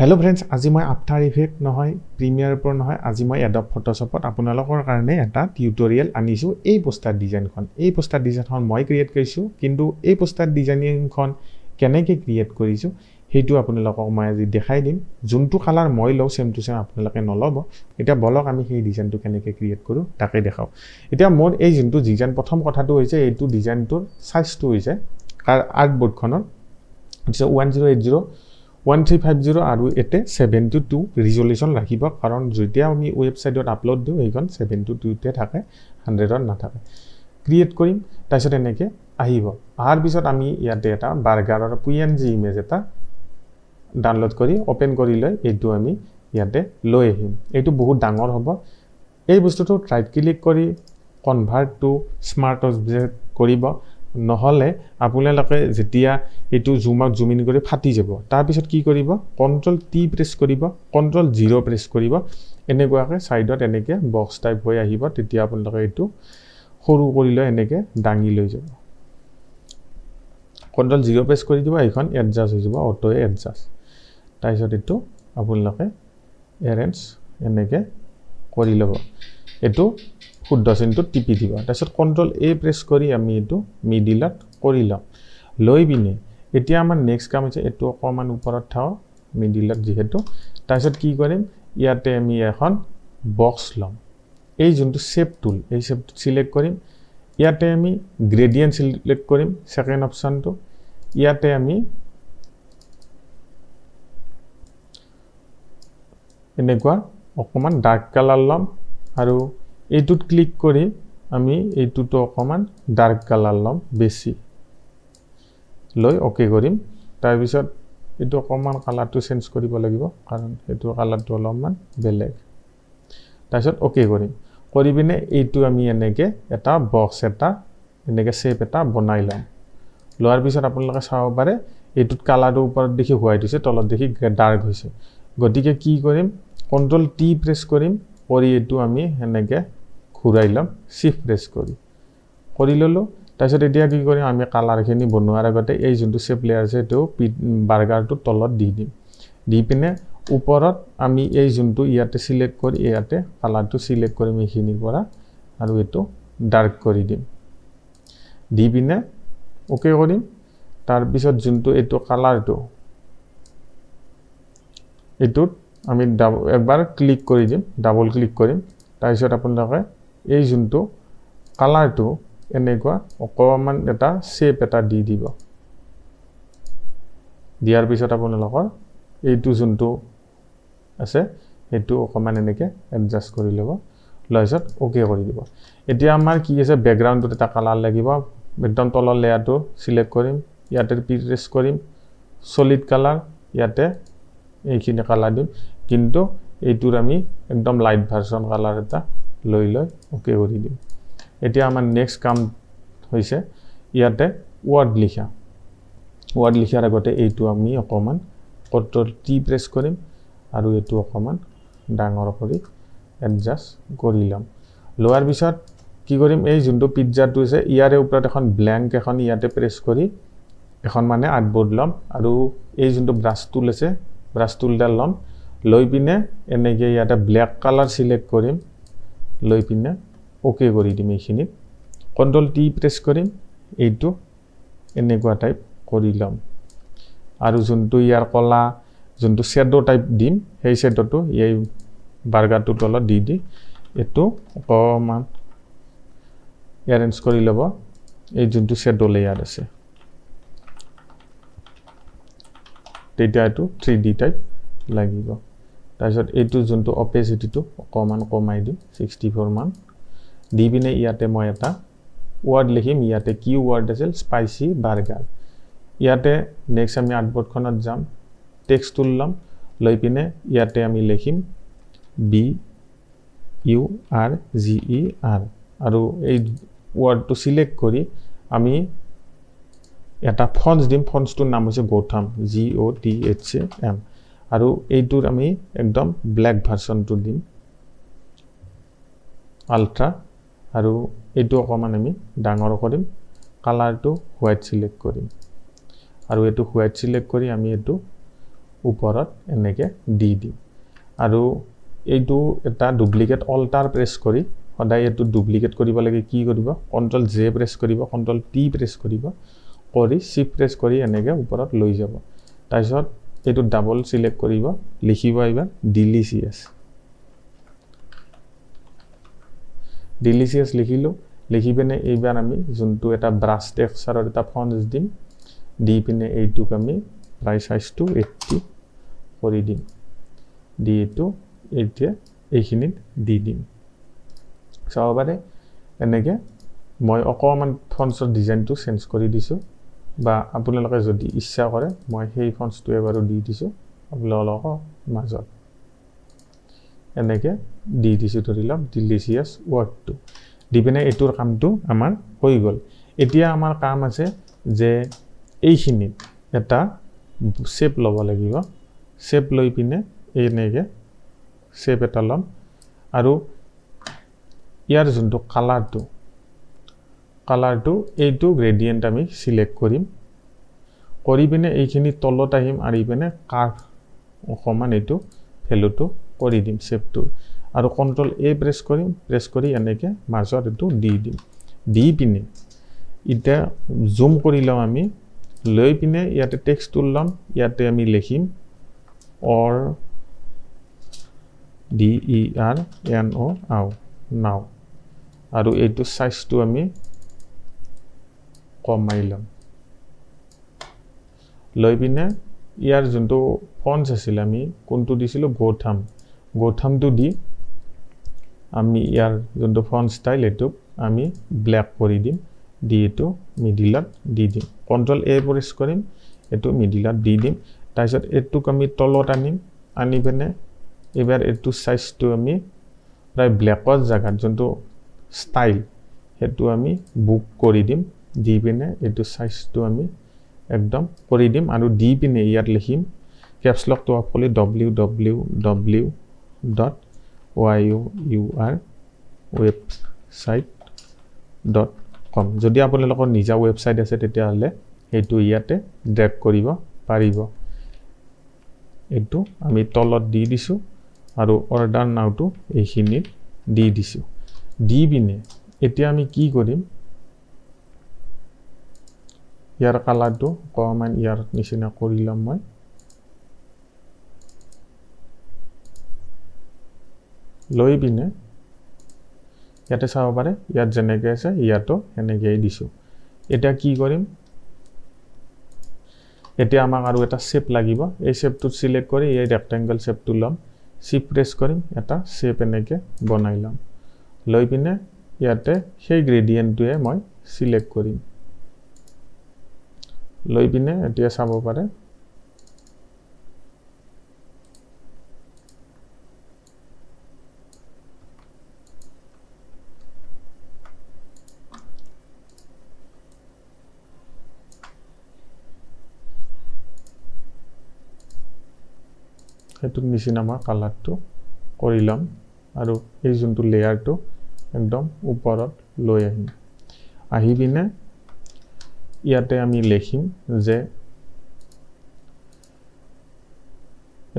Hello friends, আজি মই after effect নহয় প্ৰিমিয়াৰ পৰা নহয় আজি মই Adobe Photoshopত আপোনালোকৰ কাৰণে এটা টিউটৰিয়েল আনিছো এই পোষ্টাৰ ডিজাইনখন মই ক্ৰিয়েট কৰিছো কিন্তু এই পোষ্টাৰ ডিজাইনিংখন কেনেকৈ ক্ৰিয়েট কৰিছো হেতু আপোনালোকক মই আজি দেখাই দিম যোনটো কালাৰ মই লও সেম টু সেম আপোনালোকে নলব এটা বলক আমি সেই ডিজাইনটো কেনেকৈ ক্ৰিয়েট কৰো তাকে দেখাও এটা মোৰ এই যোনটো ডিজাইন প্ৰথম কথাটো হৈছে এইটো ডিজাইনটোৰ সাইজটো হৈছে আৰ্টবোৰ্ডখনৰ 1080 1350 আৰু এতে 7:2 ৰিজলিউশন ৰাখিব কাৰণ যেতিয়া আমি ওয়েবসাইটত আপলোড দিও এইখন 7:2 তে থাকে 100 ত নাথাকে ক্ৰিয়েট কৰিম তাৰপিছত এনেকৈ আহিব আহাৰ পিছত আমি ইয়াতে এটা বাৰ্গাৰৰ PNG ইমেজ এটা ডাউনলোড কৰি ওপেন কৰি লৈ এইটো আমি ইয়াতে লৈ আহিম এইটো বহুত ডাঙৰ হ'ব এই বস্তুটো ৰাইট ক্লিক কৰি কনভাৰ্ট টু স্মাৰ্ট অবজেক্ট কৰিব নহলে আপোনালোকে যেতিয়া এটো জুম আউট জুম ইন কৰি ফাটি যাব তাৰ পিছত কি কৰিব কন্ট্ৰোল টি প্ৰেছ কৰিব কন্ট্ৰোল 0 প্ৰেছ কৰিব এনেকুৱাকৈ সাইডত এনেকৈ বক্স টাইপ হৈ আহিব তেতিয়া আপোনালোকে এটো সৰু কৰি লৈ এনেকৈ ডাঙি লৈ যাব কন্ট্ৰোল 0 প্ৰেছ কৰি দিব এইখন এডজাস্ট হৈ যাব অটো এডজাস্ট তাৰপিছত এটো আপোনালোকে এৰেঞ্জ এনেকৈ কৰি ল'ব এটো শুদ্ধ চিনটো টিপি দিব তাৰপিছত কন্ট্ৰোল এ প্ৰেছ কৰি আমি এটো মিডিলত কৰি লম লৈ বিনে এতিয়া আমাৰ নেক্সট কাম হৈছে এটো অকমান ওপৰত থাও মিডিলত যেহেতু তাৰপিছত কি কৰিম ইয়াতে আমি এখন বক্স লম এই যোনটো শেপ টুল এই শেপ সিলেক্ট কৰিম ইয়াতে আমি গ্ৰেডিয়েন্ট সিলেক্ট কৰিম সেকেন্ড অপশনটো ইয়াতে আমি এনেকুৱা অকমান ডাৰ্ক কালাৰ লম আৰু এইটোত ক্লিক কৰি আমি এইটোটো অকমান ডাৰ্ক কালাৰ লম বেছি লৈ ওকে কৰিম তাৰ পিছত এটো অকমান কালাৰটো চেঞ্জ কৰিব লাগিব কাৰণ এটো কালাৰটো অলপমান বেলেগ তাৰ পিছত ওকে কৰিম কৰি বিনে এইটো আমি এনেকৈ এটা বক্স এটা এনেকৈ শেপ এটা বনাই লম লোৱাৰ পিছত আপোনালোকে চাব পাৰে এইটোত কালাৰটো ওপৰত দেখি হোৱাইট হৈছে তলত দেখি ডাৰ্ক হৈছে গতিকে কি কৰিম কন্ট্ৰোল টি প্ৰেছ কৰিম কৰি এটো আমি এনেকৈ ঘূৰাই লম শিফট প্ৰেছ কৰি ললো তাৰপিছত এতিয়া কি কৰিম আমি কালাৰখিনি বনোৱাৰ আগতে এই যোনটো শেপ লেয়াৰ আছে এটো বাৰ্গাৰটো তলত দি দিম দি পিনে ওপৰত আমি এই যোনটো ইয়াতে সিলেক্ট কৰি ইয়াতে কালাৰটো সিলেক্ট কৰিম এইখিনিৰ পৰা আৰু এটো ডাৰ্ক কৰি দিম দি পিনে ওকে কৰিম তাৰ পিছত যোনটো এটো কালাৰটো এটোত আমি একবাৰ ক্লিক কৰি দিম ডাবল ক্লিক কৰিম তাৰপিছত আপোনালোকে এই যোনটো কালাৰটো এনেকুৱা অকমান এটা শেপ এটা দি দিব দিয়াৰ পিছত আপোনালোকৰ এইটো যোনটো আছে এটো অকমান এনেকৈ এডজাস্ট কৰি ল'ব লাইছত ওকে কৰি দিব এতিয়া আমাৰ কি আছে ব্যাকগ্ৰাউণ্ডত এটা কালাৰ লাগিব একদম তলৰ লেয়াৰটো সিলেক্ট কৰিম ইয়াতে প্ৰেছ কৰিম সলিড কালাৰ ইয়াতে এইখিনি কালাৰ দিম কিন্তু এইটোৰ আমি একদম লাইট ভাৰ্সন কালাৰ এটা লৈ ওকে কৰি দিম এতিয়া আমাৰ নেক্সট কাম হৈছে ইয়াতে ওয়াৰ্ড লিখাৰ আগতে এইটো আমি অকমান কন্ট্ৰোল টি প্ৰেছ কৰিম আৰু এইটো অকমান ডাঙৰ কৰি এডজাস্ট কৰি লম লোৱাৰ পিছত কি কৰিম এই যোনটো পিজ্জাটো আছে ইয়াৰে ওপৰত এখন ব্ল্যাঙ্ক এখন ইয়াতে প্ৰেছ কৰি এখন মানে আৰ্টবোৰ্ড লম আৰু এই যোনটো ব্ৰাছ টুল আছে ব্ৰাছ টুলডাল লম লৈ পিনে এনেকৈ ইয়াতে ব্ল্যাক কালাৰ সিলেক্ট কৰিম লৈ পিনে ওকে কৰি দিম এইখিনি কন্ট্ৰোল টি প্ৰেছ কৰিম এইটো এনেকুৱা টাইপ কৰি লম আৰু যোনটো ইয়াৰ কলা যোনটো শ্যাডো টাইপ দিম সেই শ্যাডোটো এই বাৰ্গাৰটো তলত দি এটো অকমান এৰেঞ্জ কৰি ল'ব এই যোনটো শ্যাডো লেয়াৰ আছে তেতিয়া এটো 3D টাইপ লাগিব তাৰপিছত এইটো যোনটো অপেসিটিটো অকমান কমাই দিম 64 মান দি বিনে ইয়াতে মই এটা ওয়ার্ড লিখিম ইয়াতে কি ওয়ার্ড আছিল স্পাইসি বার্গার ইয়াতে নেক্সট আমি আর্টবোর্ডখনত যাম টেক্সট টুল লম লৈ পিনে ইয়াতে আমি লিখিম BURGER আৰু এই ওয়াৰ্ডটো সিলেক্ট কৰি আমি এটা ফন্টস দিম ফন্টসটোৰ নাম হৈছে গোথাম GOTHAM আৰু এইটোৰ আমি একদম ব্ল্যাক ভাৰ্সনটো দিম আল্ট্ৰা আৰু এইটো অকমান আমি ডাঙৰ কৰিম কালাৰটো হোৱাইট সিলেক্ট কৰিম আৰু এটো হোৱাইট সিলেক্ট কৰি আমি এটো ওপৰত এনেকৈ দি দিম আৰু এইটো এটা ডুপ্লিকেট অল্টাৰ প্ৰেছ কৰি সদায় এইটো ডুপ্লিকেট কৰিব লাগে কি কৰিব কন্ট্ৰল জে প্ৰেছ কৰিব কন্ট্ৰল টি প্ৰেছ কৰিব কৰি শিফ্ট প্ৰেছ কৰি এনেকৈ ওপৰত লৈ যাব তাৰপিছত এইটো ডাবল সিলেক্ট কৰিব লিখিব এবাৰ ডিলিচিয়াছ লিখিলো লিখি পিনে এইবাৰ আমি যোনটো এটা ব্ৰাছ টেক্সচাৰৰ এটা ফন্টছ দিম দি পিনে এইটোক আমি প্ৰায় সাইজটো 80 কৰি দিম দি এইটো এতিয়া এইখিনিত দি দিম চাব পাৰে এনেকৈ মই অকমান ফন্টছৰ ডিজাইনটো চেঞ্জ কৰি দিছো বা আপোনালোকে যদি ইচ্ছা কৰে মই সেই ফন্টছটো এবাৰো দি দিছো আপোনালোকৰ মাজত এনেকৈ দি দিছো ধৰি লওক ডিলিচিয়াছ ওয়াৰ্ডটো দি পিনে এইটোৰ কামটো আমাৰ হৈ গ'ল এতিয়া আমাৰ কাম আছে যে এইখিনিত এটা শেপ ল'ব লাগিব শেপ লৈ পিনে এনেকৈ শেপ এটা ল'ম আৰু ইয়াৰ যোনটো কালাৰটো এইটো গ্ৰেডিয়েন্ট আমি সিলেক্ট কৰিম কৰি পিনে এইখিনি তলত আহিম আৰি পিনে কাৰ্ভ অকমান এইটো ভ্যালুটো কৰি দিম শেপটো আৰু কন্ট্ৰল এ প্ৰেছ কৰিম প্ৰেছ কৰি এনেকৈ মাজত এইটো দি দিম দি পিনে এটা জুম কৰি লওঁ আমি লৈ পিনে ইয়াতে টেক্সট ল'ম ইয়াতে আমি লিখিম অৰ DERNO নাও আৰু এইটো সাইজটো আমি কমাই লম লৈ পিনে ইয়াৰ যোনটো ফন্টছ আছিল আমি কোনটো দিছিলো গোথামটো দি আমি ইয়াৰ যোনটো ফন্ট ষ্টাইল এটো আমি ব্ল্যাক কৰি দিম দি এটো মিডিলত দি দিম কন্ট্ৰল এ প্ৰেছ কৰিম এটো মিডিলত দি দিম তাৰপিছত এটোক আমি তলত আনি পিনে এবাৰ এটো সাইজটো আমি প্ৰায় ব্ল্যাকৰ জাগাত যোনটো ষ্টাইল হেতু আমি বুক কৰি দিম দি পিনে এটো সাইজটো আমি একদম কৰি দিম আৰু দি পিনে ইয়াত লিখিম ক্যাপছ লকটো অফ কৰি www.yourwebsite.com যদি আপোনালোকৰ নিজা ওয়েবসাইট আছে তেতিয়া হলে হেতু ইয়াতে ড্ৰেগ কৰিব পাৰিব এটো আমি তলত দি দিছো আৰু অৰ্ডাৰ নাওটো এইখিনিত দি দিছো দি পিনে এতিয়া আমি কি কৰিম ইয়াৰ কালাৰটো কমান ইয়াৰ নিচিনা কৰি লম মই লৈ পিনে ইয়াতে চাব পাৰে ইয়াত যেনেকৈ আছে ইয়াতো এনেকৈ দিছো এটা কি কৰিম এতিয়া আমাক আৰু এটা শেপ লাগিব এই শেপটো সিলেক্ট কৰি এই ৰেক্টেংগল শেপটো লম শিফ্ট প্ৰেছ কৰিম এটা শেপ এনেকৈ বনাই লম লৈ পিনে ইয়াতে সেই গ্ৰেডিয়েন্টটোৱে মই সিলেক্ট কৰিম লৈ পিনে এতিয়া চাব পাৰে হেতু নিচিনা মই কালাৰটো কৰি লম আৰু এই যোনটো লেয়াৰটো একদম ওপৰত লৈ আহিম আহি পিনে ইয়াতে আমি লিখিম যে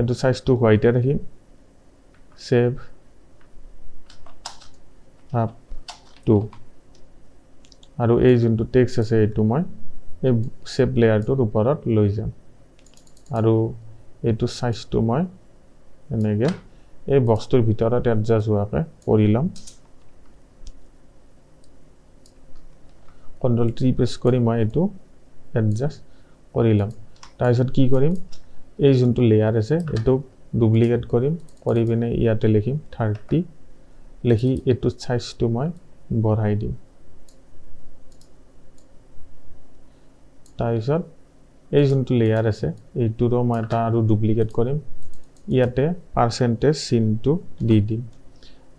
এটো সাইজটো হোয়াইটে ৰাখিম সেভ আপ টু আৰু এই যোনটো টেক্সট আছে এটো মই এই শেপ লেয়াৰটোৰ ওপৰত লৈ যাম আৰু এইটো সাইজটো মই এনেকৈ এই বক্সটোৰ ভিতৰত এডজাস্ট হোৱাকে কৰি লম কন্ট্ৰল টি প্ৰেছ কৰি মই এটো এডজাস্ট কৰি লম তাৰপিছত কি কৰিম এই যোনটো লেয়াৰ আছে এটো ডুপ্লিকেট কৰিম কৰি পিনে ইয়াতে লিখিম 30 লিখি এটো সাইজটো মই বঢ়াই দিম তাৰপিছত এই যোনটো লেয়াৰ আছে এইটোৰো মই এটা আৰু ডুপ্লিকেট কৰিম ইয়াতে পাৰ্সেন্টেজ চিনটো দি দিম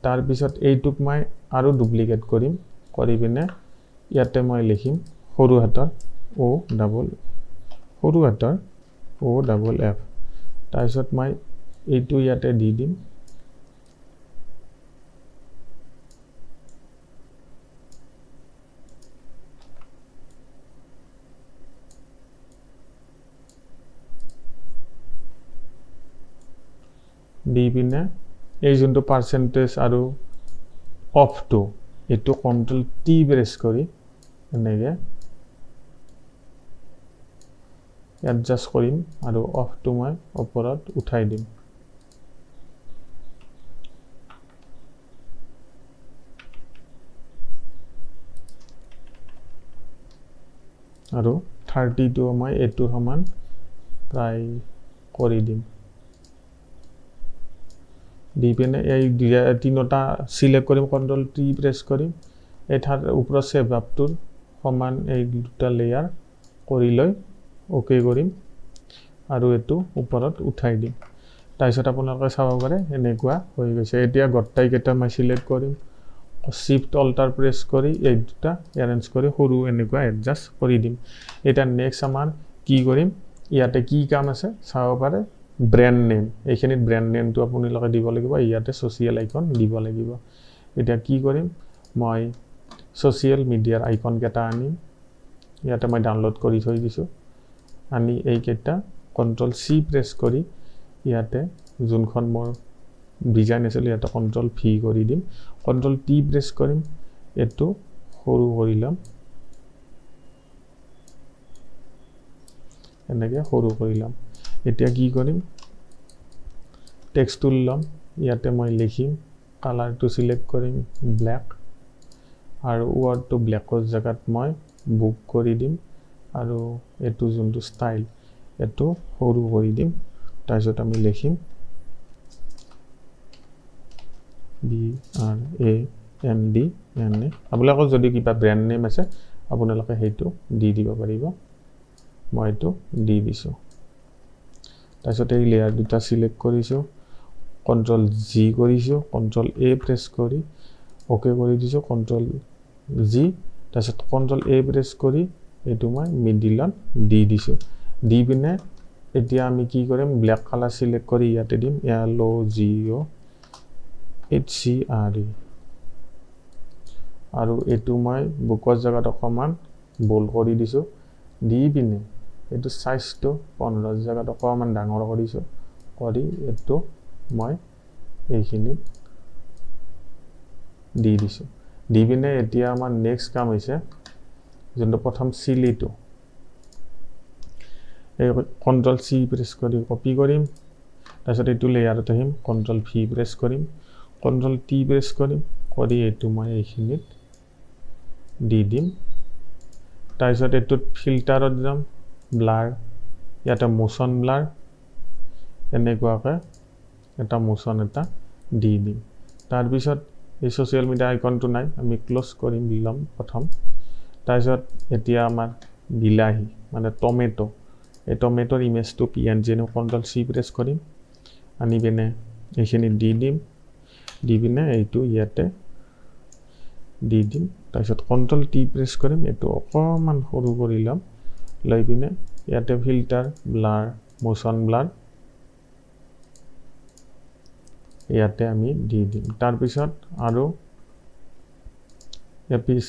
তাৰ পিছত এইটোক মই আৰু ডুপ্লিকেট কৰিম কৰি পিনে ইয়াতে মই লিখিম সৰু হাতৰ O ডাবল F তাৰপিছত মই এইটো ইয়াতে দি দিম দি পিনে এই যোনটো পাৰ্চেণ্টেজ আৰু অফটো এইটো কণ্ট্ৰল টি প্ৰেছ কৰি এনেকৈ এডজাষ্ট কৰিম আৰু অফটো মই ওপৰত উঠাই দিম আৰু 30টো মই এইটোৰ সমান প্ৰায় কৰি দিম দি পিনে এই তিনিটা সিলেক্ট কৰিম কন্ট্ৰল টি প্ৰেছ কৰিম এই ওপৰত সেভ আপটোৰ সমান এই দুটা লেয়াৰ কৰি লৈ ওকে কৰিম আৰু এটো ওপৰত উঠাই দিম তাৰপিছত আপোনালোকে চাব পাৰে এনেকুৱা হৈ গৈছে এতিয়া গটাই কেইটা মই সিলেক্ট কৰিম শিফট অল্টাৰ প্ৰেছ কৰি এই দুটা এৰেঞ্জ কৰি সৰু এনেকুৱা এডজাষ্ট কৰি দিম এটা নেক্সট আমাৰ কি কৰিম ইয়াতে কি কাম আছে চাব পাৰে ব্র্যান্ড নেম এইখিনিত ব্র্যান্ড নেমটো আপোনালোকে দিব লাগিব ইয়াতে সোশ্যাল আইকন দিব লাগিব এটা কি কৰিম মই সোশ্যাল মিডিয়াৰ আইকন কেটা আনিম ইয়াতে মই ডাউনলোড কৰি থৈ দিছো আনি এই কেটা কন্ট্ৰল সি প্ৰেছ কৰি ইয়াতে যোনখন মোৰ ডিজাইন আছিল ইয়াতে কন্ট্ৰল ভি কৰি দিম কন্ট্ৰল টি প্ৰেছ কৰিম এটো সৰু কৰি লম এনেকৈ সৰু কৰি লম এতিয়া কি কৰিম টেক্সট টুল লম ইয়াতে মই লিখিম কালাৰটো সিলেক্ট কৰিম ব্ল্যাক আৰু ওয়াৰ্ডটো ব্ল্যাকৰ জায়গাত মই বুক কৰি দিম আৰু এটো যোনটো ষ্টাইল এটো সৰু কৰি দিম তাৰপিছত আমি লিখিম BRAND আপোনালোকৰ যদি কিবা ব্ৰ্যান্ড নেম আছে আপোনালোকে সেইটো দি দিব পাৰিব মই এটো দি দিছো তাৰপিছত এই লেয়াৰ দুটা সিলেক্ট কৰিছো কন্ট্ৰল জি কৰিছো কন্ট্ৰল এ প্ৰেছ কৰি ওকে কৰি দিছো কন্ট্ৰল জি তাৰপিছত কন্ট্ৰল এ প্ৰেছ কৰি এটো মই মিডিলত দি দিছো দি পিনে এতিয়া আমি কি কৰিম ব্ল্যাক কালাৰ সিলেক্ট কৰি ইয়াতে দিম LOGOHCRE আৰু এটো মই বুকৰ জায়গাত অকমান বোল্ড কৰি দিছো দি পিনে এটো সাইজটো 15 জায়গাত অকমান ডাঙৰ কৰিছো কৰি এটো মই এইখিনিত দি দিছো দি পিনে এতিয়া আমাৰ নেক্সট কাম হৈছে যোনটো প্ৰথম সিলিটো এই কন্ট্ৰল সি প্ৰেছ কৰি কপি কৰিম তাৰপিছত এটো লেয়াৰত আহিম কন্ট্ৰল ভি প্ৰেছ কৰিম কন্ট্ৰল টি প্ৰেছ কৰিম কৰি এটো মই এইখিনিত দি দিম তাৰপিছত এটো ফিল্টাৰত যাম ব্লাৰ ইয়াতে মোশন ব্লাৰ এনেকুৱাকৈ এটা মোশন এটা দি দিম তাৰ পিছত এই সোশ্যাল মিডিয়া আইকনটো নাই আমি ক্লোজ কৰিম দিলাম প্ৰথম তাৰপিছত এতিয়া আমাৰ বিলাহী মানে টমেটো এই টমেটোৰ ইমেজটো PNG নে কন্ট্ৰল সি প্ৰেছ কৰিম আনি পিনে এইখিনি দি দিম দি পিনে এইটো ইয়াতে দি দিম তাৰপিছত কন্ট্ৰল টি প্ৰেছ কৰিম এটো অকমান সৰু কৰি লম লৈ পিনে ইয়াতে ফিল্টাৰ ব্লাৰ মোশন ব্লাৰ ইয়াতে আমি দি দিম তাৰ পিছত আৰু এপিস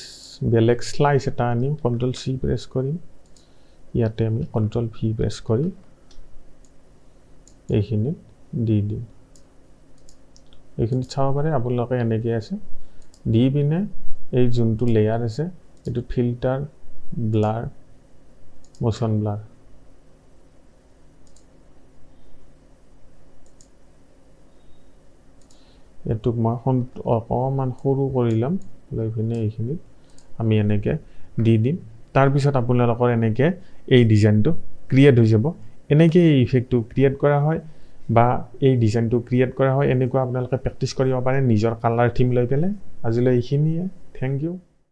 বেলেগ স্লাইস এটা আনিম কন্ট্ৰল সি প্ৰেছ কৰিম ইয়াতে আমি কন্ট্ৰল ভি প্ৰেছ কৰি এইখিনি দি দিম এইখিনি চাব পাৰে আপোনালোকে এনেকৈ আছে দি পিনে এই যোনটো লেয়াৰ আছে এটো ফিল্টাৰ ব্লাৰ মোশন ব্লাৰ এটুক মই অকমান সৰু কৰি লম লৈ পিনে এইখিনি আমি এনেকৈ দি দিম তাৰ পিছত আপোনালোকৰ এনেকৈ এই ডিজাইনটো ক্ৰিয়েট হৈ যাব এনেকৈ এই ইফেক্টটো ক্ৰিয়েট কৰা হয় বা এই ডিজাইনটো ক্ৰিয়েট কৰা হয় এনেকুৱা আপোনালোকে প্ৰেক্টিছ কৰিব পাৰে নিজৰ কালাৰ থিম লৈ পেলাই আজিলৈ এইখিনিয়ে থ্যাংক ইউ